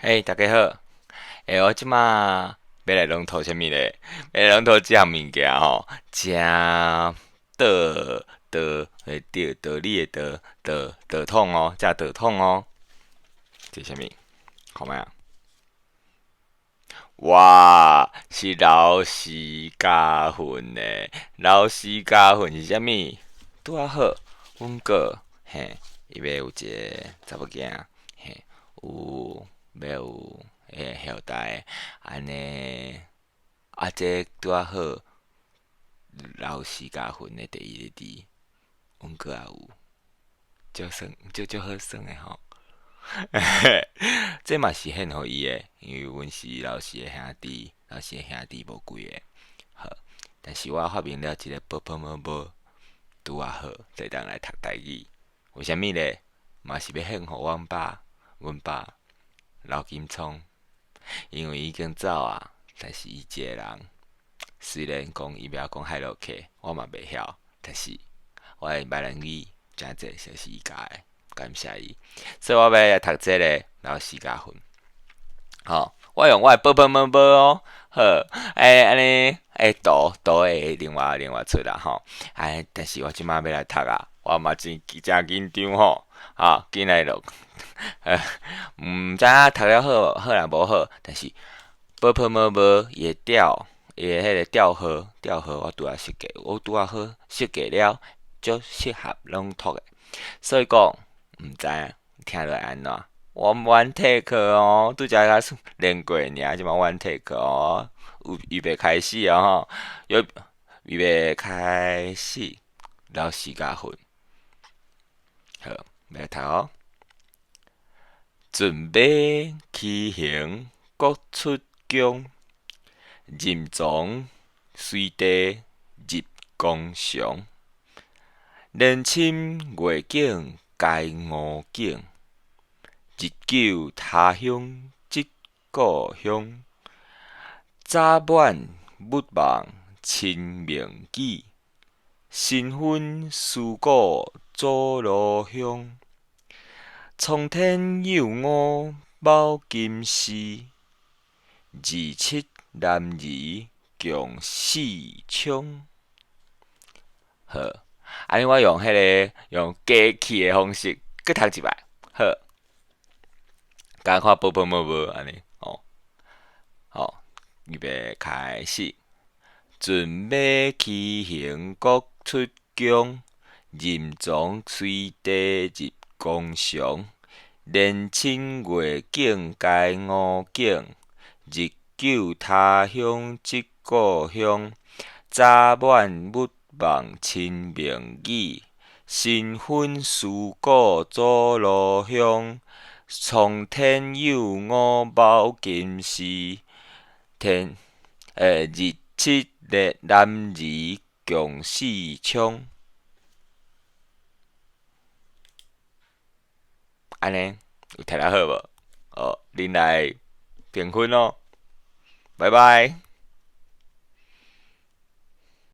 嘿，大家好。我即马要来龙头啥物咧？要来龙头即项物件吼，真道理的道统哦，这道统哦，这啥物？看卖啊？哇，是老师加分呢！老师加分是啥物？拄啊好，阮哥嘿，伊要有一个查某囝，嘿，要有后代，安尼这拄啊好，老师加分的第一个字，阮哥也有，足好算的吼。这嘛是献互伊的，因为阮是老师的兄弟，老师的兄弟无几个。好，但是我发明了一个拄啊好，会当来读台语。为虾米咧？嘛是要献互阮爸老金聪，因为伊已经走啊，但是伊一个人，虽然讲伊袂晓讲海洛克，我嘛袂晓，但是我的闽南语真济就是伊教的，感谢伊。所以我要来读这个老师加分。吼、我用我的哦，好，安尼图会另外出啦吼，但是我即摆要来读啊，我嘛真紧张吼，紧来录，毋知影读了好啦无好，但是伊会伊的迄个调号我拄啊好设计了，足适合朗读的，所以讲毋知影听落来安怎。我晚 take 哦，拄则甲练过尔，即嘛晚 take 哦，有预备开始啊吼，有预备开始，老师加分，好，要读哦。准备骑行各出宫，任从随地入宫常。年深月景该悟景，日久他乡即故乡。早晚勿忘亲明语，新婚事故祖罗乡。苍天有五宝金丝，27男儿共四枪。好，安尼我用用加气的方式，搁读一摆。好，甲看无安尼哦。好，预备开始。准备骑行各出宫，任从随地入宫常。年深月景该悟景，日久他乡即故乡。早晚勿忘亲明语，新婚事故祖罗乡。苍天有五宝金丝，27个男儿共四枪。安尼有听得好无？哦，恁来评分哦，拜拜。